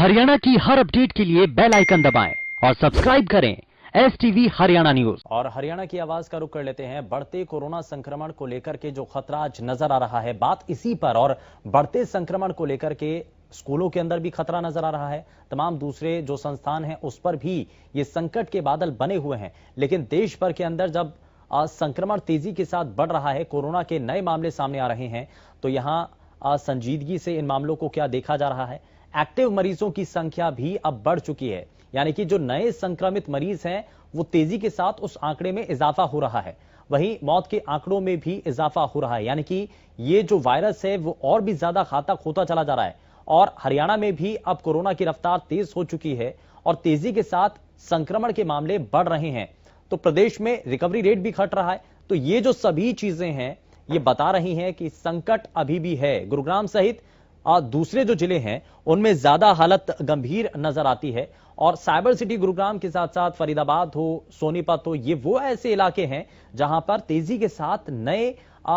हरियाणा की हर अपडेट के लिए बेल आइकन दबाएं और सब्सक्राइब करें STV हरियाणा न्यूज। और हरियाणा की आवाज का रुख कर लेते हैं। बढ़ते कोरोना संक्रमण को लेकर के जो खतरा आज नजर आ रहा है, बात इसी पर। और बढ़ते संक्रमण को लेकर के स्कूलों के अंदर भी खतरा नजर आ रहा है, तमाम दूसरे जो संस्थान हैं उस पर भी ये संकट के बादल बने हुए हैं। लेकिन देश भर के अंदर जब संक्रमण तेजी के साथ बढ़ रहा है, कोरोना के नए मामले सामने आ रहे हैं, तो यहाँ संजीदगी से इन मामलों को क्या देखा जा रहा है। एक्टिव मरीजों की संख्या भी अब बढ़ चुकी है, यानी कि जो नए संक्रमित मरीज हैं वो तेजी के साथ उस आंकड़े में इजाफा हो रहा है। वहीं मौत के आंकड़ों में भी इजाफा हो रहा है, यानी कि ये जो वायरस है वो और भी ज्यादा घातक होता चला जा रहा है। और हरियाणा में भी अब कोरोना की रफ्तार तेज हो चुकी है और तेजी के साथ संक्रमण के मामले बढ़ रहे हैं, तो प्रदेश में रिकवरी रेट भी घट रहा है। तो ये जो सभी चीजें हैं ये बता रही हैं कि संकट अभी भी है। गुरुग्राम सहित दूसरे जो जिले हैं उनमें ज्यादा हालत गंभीर नजर आती है। और साइबर सिटी गुरुग्राम के साथ साथ फरीदाबाद हो, सोनीपत हो, ये वो ऐसे इलाके हैं जहां पर तेजी के साथ नए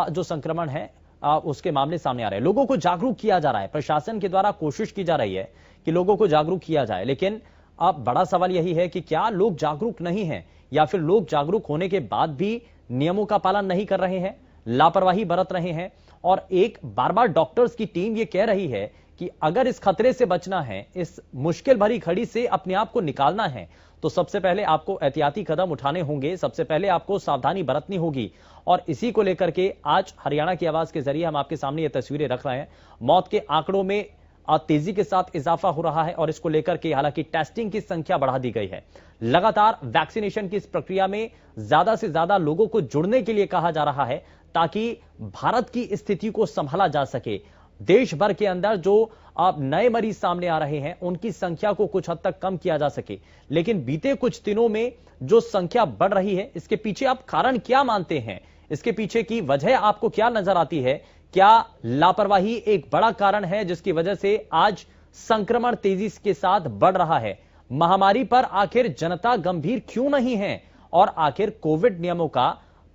जो संक्रमण है उसके मामले सामने आ रहे हैं। लोगों को जागरूक किया जा रहा है, प्रशासन के द्वारा कोशिश की जा रही है कि लोगों को जागरूक किया जाए। लेकिन अब बड़ा सवाल यही है कि क्या लोग जागरूक नहीं हैं, या फिर लोग जागरूक होने के बाद भी नियमों का पालन नहीं कर रहे हैं, लापरवाही बरत रहे हैं। और एक बार बार डॉक्टर्स की टीम यह कह रही है कि अगर इस खतरे से बचना है, इस मुश्किल भरी घड़ी से अपने आप को निकालना है, तो सबसे पहले आपको एहतियाती कदम उठाने होंगे, सबसे पहले आपको सावधानी बरतनी होगी। और इसी को लेकर के आज हरियाणा की आवाज के जरिए हम आपके सामने ये तस्वीरें रख रहे हैं। मौत के आंकड़ों में तेजी के साथ इजाफा हो रहा है और इसको लेकर के हालांकि टेस्टिंग की संख्या बढ़ा दी गई है। लगातार वैक्सीनेशन की इस प्रक्रिया में ज्यादा से ज्यादा लोगों को जुड़ने के लिए कहा जा रहा है, ताकि भारत की स्थिति को संभाला जा सके। देश भर के अंदर जो अब नए मरीज सामने आ रहे हैं उनकी संख्या को कुछ हद तक कम किया जा सके। लेकिन बीते कुछ दिनों में जो संख्या बढ़ रही है, इसके पीछे आप कारण क्या मानते हैं? इसके पीछे की वजह आपको क्या नजर आती है? क्या लापरवाही एक बड़ा कारण है जिसकी वजह से आज संक्रमण तेजी के साथ बढ़ रहा है? महामारी पर आखिर जनता गंभीर क्यों नहीं है? और आखिर कोविड नियमों का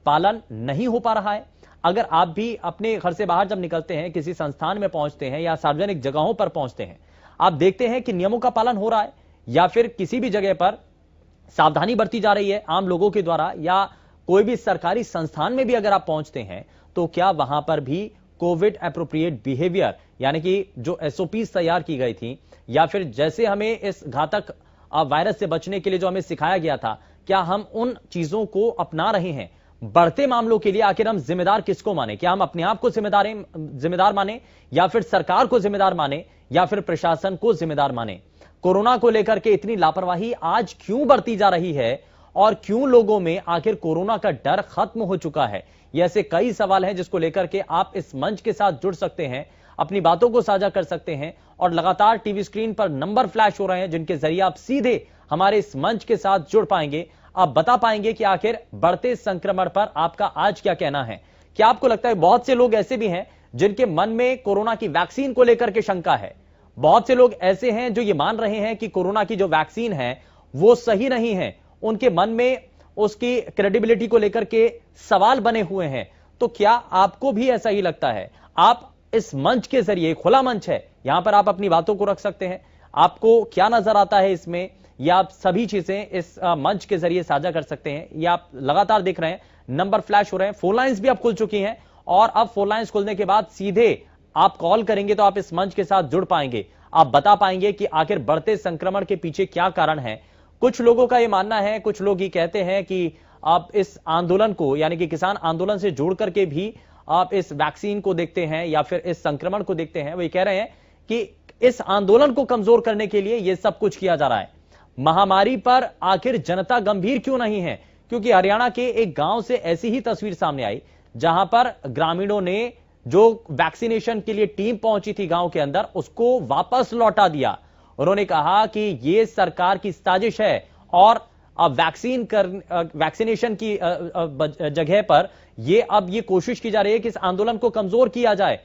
पालन नहीं हो पा रहा है? अगर आप भी अपने घर से बाहर जब निकलते हैं, किसी संस्थान में पहुंचते हैं या सार्वजनिक जगहों पर पहुंचते हैं, आप देखते हैं कि नियमों का पालन हो रहा है या फिर किसी भी जगह पर सावधानी बरती जा रही है आम लोगों के द्वारा, या कोई भी सरकारी संस्थान में भी अगर आप पहुंचते हैं तो क्या वहां पर भी कोविड एप्रोप्रिएट बिहेवियर, यानी कि जो SOPs तैयार की गई थी, या फिर जैसे हमें इस घातक वायरस से बचने के लिए जो हमें सिखाया गया था, क्या हम उन चीजों को अपना रहे हैं? बढ़ते मामलों के लिए आखिर हम जिम्मेदार किसको माने? क्या हम अपने आप को जिम्मेदार माने, या फिर सरकार को जिम्मेदार माने, या फिर प्रशासन को जिम्मेदार माने? कोरोना को लेकर के इतनी लापरवाही आज क्यों बढ़ती जा रही है और क्यों लोगों में आखिर कोरोना का डर खत्म हो चुका है? ये ऐसे कई सवाल हैं जिसको लेकर के आप इस मंच के साथ जुड़ सकते हैं, अपनी बातों को साझा कर सकते हैं। और लगातार टीवी स्क्रीन पर नंबर फ्लैश हो रहे हैं जिनके जरिए आप सीधे हमारे इस मंच के साथ जुड़ पाएंगे। आप बता पाएंगे कि आखिर बढ़ते संक्रमण पर आपका आज क्या कहना है। क्या आपको लगता है बहुत से लोग ऐसे भी हैं जिनके मन में कोरोना की वैक्सीन को लेकर के शंका है? बहुत से लोग ऐसे हैं जो ये मान रहे हैं कि कोरोना की जो वैक्सीन है वो सही नहीं है, उनके मन में उसकी क्रेडिबिलिटी को लेकर के सवाल बने हुए हैं। तो क्या आपको भी ऐसा ही लगता है? आप इस मंच के जरिए, खुला मंच है, यहां पर आप अपनी बातों को रख सकते हैं। आपको क्या नजर आता है इसमें, या आप सभी चीजें इस मंच के जरिए साझा कर सकते हैं। या आप लगातार देख रहे हैं नंबर फ्लैश हो रहे हैं, फोन लाइंस भी अब खुल चुकी हैं, और अब फोन लाइंस खुलने के बाद सीधे आप कॉल करेंगे तो आप इस मंच के साथ जुड़ पाएंगे। आप बता पाएंगे कि आखिर बढ़ते संक्रमण के पीछे क्या कारण है। कुछ लोगों का यह मानना है, कुछ लोग ये कहते हैं कि आप इस आंदोलन को, यानी कि किसान आंदोलन से जोड़ करके भी आप इस वैक्सीन को देखते हैं या फिर इस संक्रमण को देखते हैं। वो ये कह रहे हैं कि इस आंदोलन को कमजोर करने के लिए यह सब कुछ किया जा रहा है। महामारी पर आखिर जनता गंभीर क्यों नहीं है? क्योंकि हरियाणा के एक गांव से ऐसी ही तस्वीर सामने आई जहां पर ग्रामीणों ने जो वैक्सीनेशन के लिए टीम पहुंची थी गांव के अंदर, उसको वापस लौटा दिया। उन्होंने कहा कि यह सरकार की साजिश है और वैक्सीनेशन की जगह पर अब ये कोशिश की जा रही है कि इस आंदोलन को कमजोर किया जाए।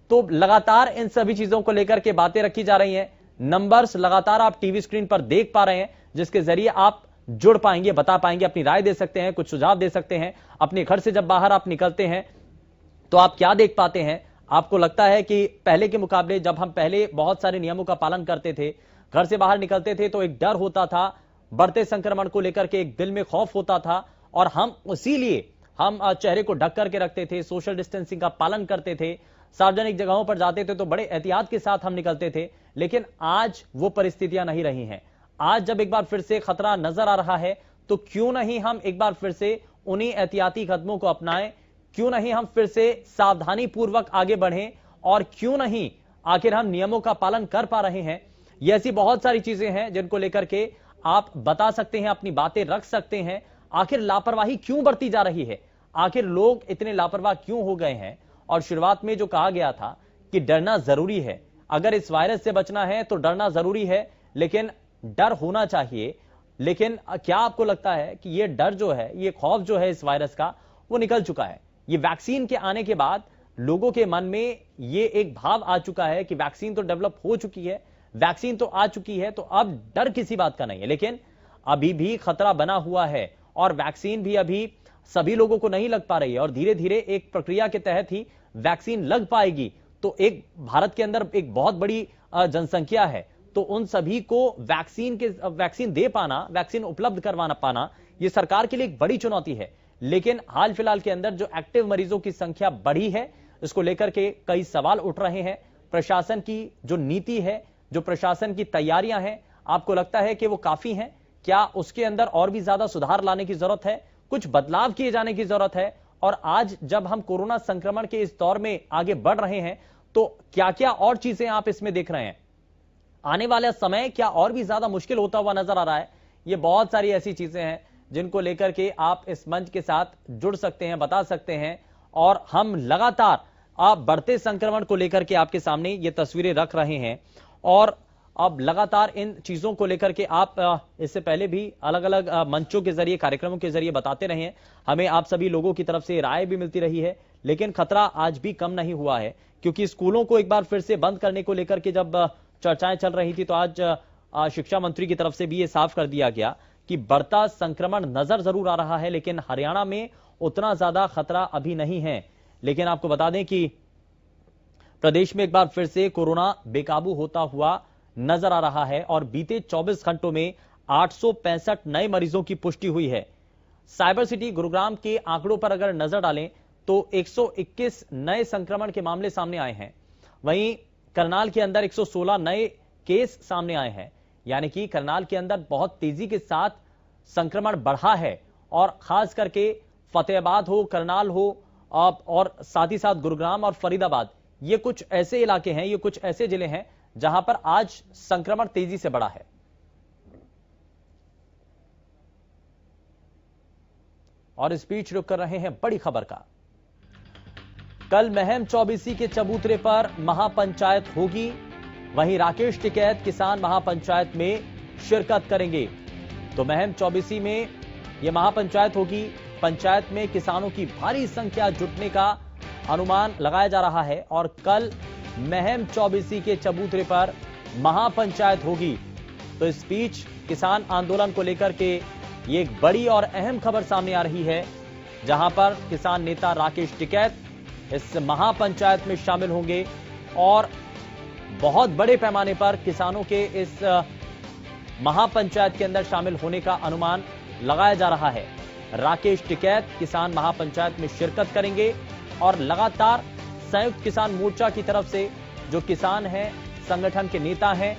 तो लगातार इन सभी चीजों को लेकर के बातें रखी जा रही हैं। नंबर्स लगातार आप टीवी स्क्रीन पर देख पा रहे हैं जिसके जरिए आप जुड़ पाएंगे, बता पाएंगे, अपनी राय दे सकते हैं, कुछ सुझाव दे सकते हैं। अपने घर से जब बाहर आप निकलते हैं तो आप क्या देख पाते हैं? आपको लगता है कि पहले के मुकाबले, जब हम पहले बहुत सारे नियमों का पालन करते थे, घर से बाहर निकलते थे तो एक डर होता था, बढ़ते संक्रमण को लेकर के एक दिल में खौफ होता था और हम इसीलिए हम चेहरे को ढक करके रखते थे, सोशल डिस्टेंसिंग का पालन करते थे, सार्वजनिक जगहों पर जाते थे तो बड़े एहतियात के साथ हम निकलते थे। लेकिन आज वो परिस्थितियां नहीं रही हैं। आज जब एक बार फिर से खतरा नजर आ रहा है तो क्यों नहीं हम एक बार फिर से उन्हीं एहतियाती कदमों को अपनाएं, क्यों नहीं हम फिर से सावधानी पूर्वक आगे बढ़ें और क्यों नहीं आखिर हम नियमों का पालन कर पा रहे हैं। ये ऐसी बहुत सारी चीजें हैं जिनको लेकर के आप बता सकते हैं, अपनी बातें रख सकते हैं। आखिर लापरवाही क्यों बढ़ती जा रही है, आखिर लोग इतने लापरवाह क्यों हो गए हैं। और शुरुआत में जो कहा गया था कि डरना जरूरी है, अगर इस वायरस से बचना है तो डरना जरूरी है, लेकिन डर होना चाहिए। लेकिन क्या आपको लगता है कि ये डर जो है, ये खौफ जो है इस वायरस का, वो निकल चुका है? ये वैक्सीन के आने के बाद लोगों के मन में ये एक भाव आ चुका है कि वैक्सीन तो डेवलप हो चुकी है, वैक्सीन तो आ चुकी है, तो अब डर किसी बात का नहीं है। लेकिन अभी भी खतरा बना हुआ है और वैक्सीन भी अभी सभी लोगों को नहीं लग पा रही है और धीरे धीरे एक प्रक्रिया के तहत ही वैक्सीन लग पाएगी। तो एक भारत के अंदर एक बहुत बड़ी जनसंख्या है, तो उन सभी को वैक्सीन दे पाना, वैक्सीन उपलब्ध करवाना पाना, यह सरकार के लिए एक बड़ी चुनौती है। लेकिन हाल फिलहाल के अंदर जो एक्टिव मरीजों की संख्या बढ़ी है, इसको लेकर के कई सवाल उठ रहे हैं। प्रशासन की जो नीति है, जो प्रशासन की तैयारियां हैं, आपको लगता है कि वो काफी हैं? क्या उसके अंदर और भी ज्यादा सुधार लाने की जरूरत है, कुछ बदलाव किए जाने की जरूरत है? और आज जब हम कोरोना संक्रमण के इस दौर में आगे बढ़ रहे हैं तो क्या क्या और चीजें आप इसमें देख रहे हैं? आने वाला समय क्या और भी ज्यादा मुश्किल होता हुआ नजर आ रहा है? ये बहुत सारी ऐसी चीजें हैं जिनको लेकर के आप इस मंच के साथ जुड़ सकते हैं, बता सकते हैं। और हम लगातार आप बढ़ते संक्रमण को लेकर के आपके सामने ये तस्वीरें रख रहे हैं और अब लगातार इन चीजों को लेकर के आप इससे पहले भी अलग अलग मंचों के जरिए, कार्यक्रमों के जरिए बताते रहे हैं। हमें आप सभी लोगों की तरफ से राय भी मिलती रही है, लेकिन खतरा आज भी कम नहीं हुआ है। क्योंकि स्कूलों को एक बार फिर से बंद करने को लेकर के जब चर्चाएं चल रही थी तो आज शिक्षा मंत्री की तरफ से भी ये साफ कर दिया गया कि बढ़ता संक्रमण नजर जरूर आ रहा है, लेकिन हरियाणा में उतना ज्यादा खतरा अभी नहीं है। लेकिन आपको बता दें कि प्रदेश में एक बार फिर से कोरोना बेकाबू होता हुआ नजर आ रहा है और बीते 24 घंटों में 865 नए मरीजों की पुष्टि हुई है। साइबर सिटी गुरुग्राम के आंकड़ों पर अगर नजर डालें तो 121 नए संक्रमण के मामले सामने आए हैं। वहीं करनाल के अंदर 116 नए केस सामने आए हैं, यानी कि करनाल के अंदर बहुत तेजी के साथ संक्रमण बढ़ा है। और खास करके फतेहाबाद हो, करनाल हो और साथ ही साथ गुरुग्राम और फरीदाबाद, ये कुछ ऐसे इलाके हैं, ये कुछ ऐसे जिले हैं जहां पर आज संक्रमण तेजी से बढ़ा है। और इस बीच रुक कर रहे हैं बड़ी खबर का। कल महम चौबीसी के चबूतरे पर महापंचायत होगी, वहीं राकेश टिकैत किसान महापंचायत में शिरकत करेंगे। तो महम चौबीसी में यह महापंचायत होगी। पंचायत में किसानों की भारी संख्या जुटने का अनुमान लगाया जा रहा है और कल महम चौबीसी के चबूतरे पर महापंचायत होगी। तो इस बीच किसान आंदोलन को लेकर के ये एक बड़ी और अहम खबर सामने आ रही है, जहां पर किसान नेता राकेश टिकैत इस महापंचायत में शामिल होंगे और बहुत बड़े पैमाने पर किसानों के इस महापंचायत के अंदर शामिल होने का अनुमान लगाया जा रहा है। राकेश टिकैत किसान महापंचायत में शिरकत करेंगे और लगातार संयुक्त किसान मोर्चा की तरफ से जो किसान हैं, संगठन के नेता हैं,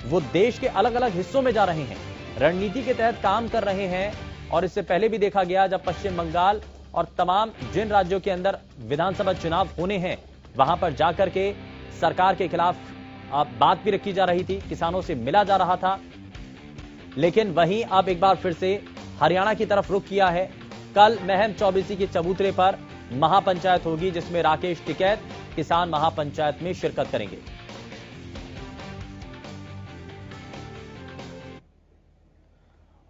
वो देश के अलग अलग हिस्सों में जा रहे हैं, रणनीति के तहत काम कर रहे हैं। और इससे पहले भी देखा गया जब पश्चिम बंगाल और तमाम जिन राज्यों के अंदर विधानसभा चुनाव होने हैं, वहां पर जाकर के सरकार के खिलाफ बात भी रखी जा रही थी, किसानों से मिला जा रहा था। लेकिन वहीं अब एक बार फिर से हरियाणा की तरफ रुख किया है। कल महम चौबीसी के चबूतरे पर महापंचायत होगी, जिसमें राकेश टिकैत किसान महापंचायत में शिरकत करेंगे।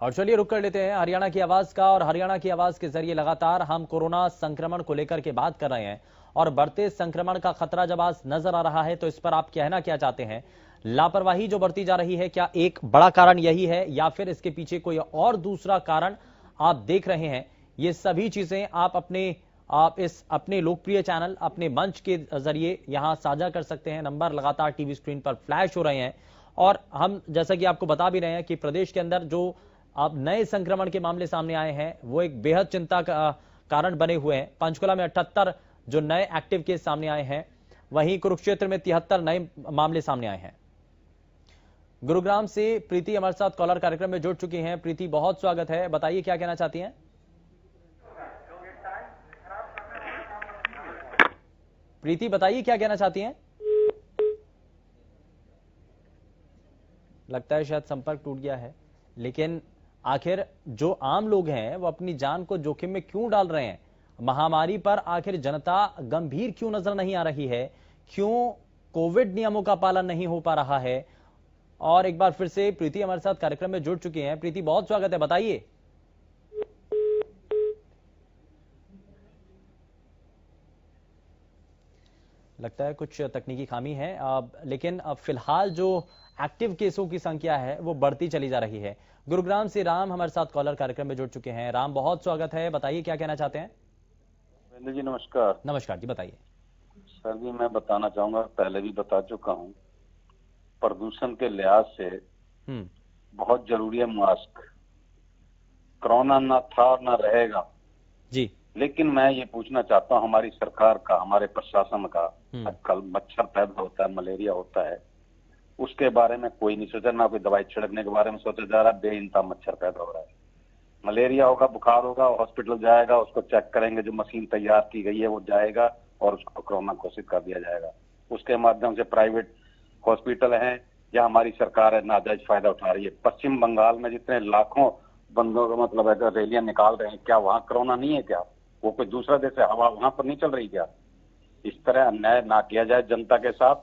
और चलिए रुक कर लेते हैं हरियाणा की आवाज का। और हरियाणा की आवाज के जरिए लगातार हम कोरोना संक्रमण को लेकर के बात कर रहे हैं और बढ़ते संक्रमण का खतरा जब आज नजर आ रहा है तो इस पर आप कहना क्या चाहते हैं? लापरवाही जो बढ़ती जा रही है, क्या एक बड़ा कारण यही है या फिर इसके पीछे कोई और दूसरा कारण आप देख रहे हैं? ये सभी चीजें आप इस अपने लोकप्रिय चैनल, अपने मंच के जरिए यहां साझा कर सकते हैं। नंबर लगातार टीवी स्क्रीन पर फ्लैश हो रहे हैं और हम जैसा कि आपको बता भी रहे हैं कि प्रदेश के अंदर जो अब नए संक्रमण के मामले सामने आए हैं वो एक बेहद चिंता का कारण बने हुए हैं। पंचकुला में 78 जो नए एक्टिव केस सामने आए हैं, वहीं कुरुक्षेत्र में 73 नए मामले सामने आए हैं। गुरुग्राम से प्रीति हमारे साथ कॉलर कार्यक्रम में जुड़ चुकी हैं। प्रीति, बहुत स्वागत है, बताइए क्या कहना चाहती हैं। प्रीति बताइए क्या कहना चाहती हैं। लगता है शायद संपर्क टूट गया है, लेकिन आखिर जो आम लोग हैं वो अपनी जान को जोखिम में क्यों डाल रहे हैं? महामारी पर आखिर जनता गंभीर क्यों नजर नहीं आ रही है? क्यों कोविड नियमों का पालन नहीं हो पा रहा है? और एक बार फिर से प्रीति हमारे साथ कार्यक्रम में जुड़ चुकी हैं। प्रीति, बहुत स्वागत है, बताइए। लगता है कुछ तकनीकी खामी है, लेकिन अब फिलहाल जो एक्टिव केसों की संख्या है वो बढ़ती चली जा रही है। गुरुग्राम से राम हमारे साथ कॉलर कार्यक्रम में जुड़ चुके हैं। राम, बहुत स्वागत है, बताइए क्या कहना चाहते हैं। जी नमस्कार। नमस्कार जी, बताइए। सर जी, मैं बताना चाहूंगा, पहले भी बता चुका हूं, प्रदूषण के लिहाज से बहुत जरूरी है मास्क। कोरोना ना था और ना रहेगा जी, लेकिन मैं ये पूछना चाहता हूं हमारी सरकार का, हमारे प्रशासन का, आजकल मच्छर पैदा होता है, मलेरिया होता है, उसके बारे में कोई नहीं सोचा, ना कोई दवाई छिड़कने के बारे में सोचा जा रहा। बेइंतहा मच्छर पैदा हो रहा है, मलेरिया होगा, बुखार होगा, हॉस्पिटल जाएगा, उसको चेक करेंगे, जो मशीन तैयार की गई है वो जाएगा और उसको कोरोना घोषित कर दिया जाएगा। उसके माध्यम से प्राइवेट हॉस्पिटल हैं या हमारी सरकार है नाजायज फायदा उठा रही है। पश्चिम बंगाल में जितने लाखों बंदों का मतलब है रैलियां निकाल रहे हैं, क्या वहां कोरोना नहीं है? क्या वो कोई दूसरा देश है? हवा वहां पर नहीं चल रही क्या? इस तरह अन्याय ना किया जाए जनता के साथ,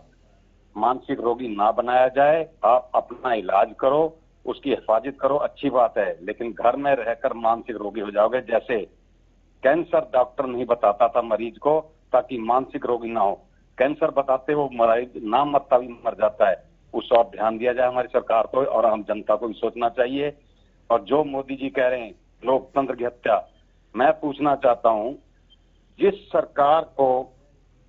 मानसिक रोगी ना बनाया जाए। आप अपना इलाज करो, उसकी हिफाजत करो, अच्छी बात है, लेकिन घर में रहकर मानसिक रोगी हो जाओगे। जैसे कैंसर डॉक्टर नहीं बताता था मरीज को ताकि मानसिक रोगी ना हो, कैंसर बताते वो मरीज नाम मरता भी मर जाता है। उस और ध्यान दिया जाए हमारी सरकार को, और आम जनता को भी सोचना चाहिए। और जो मोदी जी कह रहे हैं लोकतंत्र की हत्या, मैं पूछना चाहता हूं, जिस सरकार को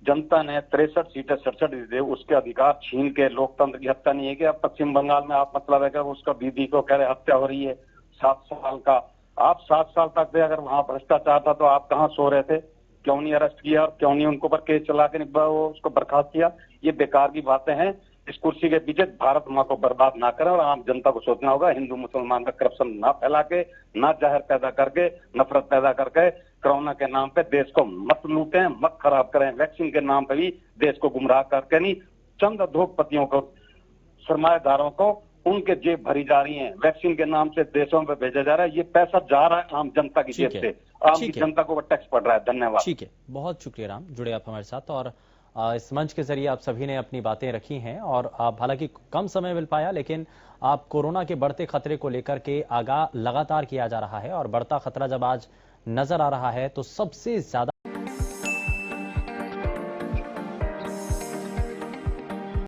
जनता ने 63 सीटें 67 दी थी, उसके अधिकार छीन के लोकतंत्र की हत्या नहीं है क्या? पश्चिम बंगाल में आप मतलब है कि उसका दीदी को कह रहे हत्या हो रही है 7 साल का। आप 7 साल तक थे, अगर वहां भ्रष्टाचार था तो आप कहाँ सो रहे थे? क्यों नहीं अरेस्ट किया और क्यों नहीं उनको पर केस चला के उसको बर्खास्त किया? ये बेकार की बातें हैं। इस कुर्सी के पीछे भारत माँ को बर्बाद ना करें और आम जनता को सोचना होगा। हिंदू मुसलमान का करप्शन ना फैला के, ना जहर पैदा करके, नफरत पैदा करके कोरोना के नाम पे देश को मत लूटें, मत खराब करें। वैक्सीन के नाम पे भी देश को गुमराह करके नहीं, चंद उद्योगपतियों को, सरमाएदारों को उनके जेब भरी जा रही है। वैक्सीन के नाम से देशों में भेजा जा रहा है, ये पैसा जा रहा है आम जनता की जेब से, आम की जनता को वो टैक्स पड़ रहा है। धन्यवाद। ठीक है, बहुत शुक्रिया राम, जुड़े आप हमारे साथ। और इस मंच के जरिए आप सभी ने अपनी बातें रखी हैं, और आप हालांकि कम समय मिल पाया, लेकिन आप कोरोना के बढ़ते खतरे को लेकर के आगाह लगातार किया जा रहा है, और बढ़ता खतरा जब आज नजर आ रहा है तो सबसे ज्यादा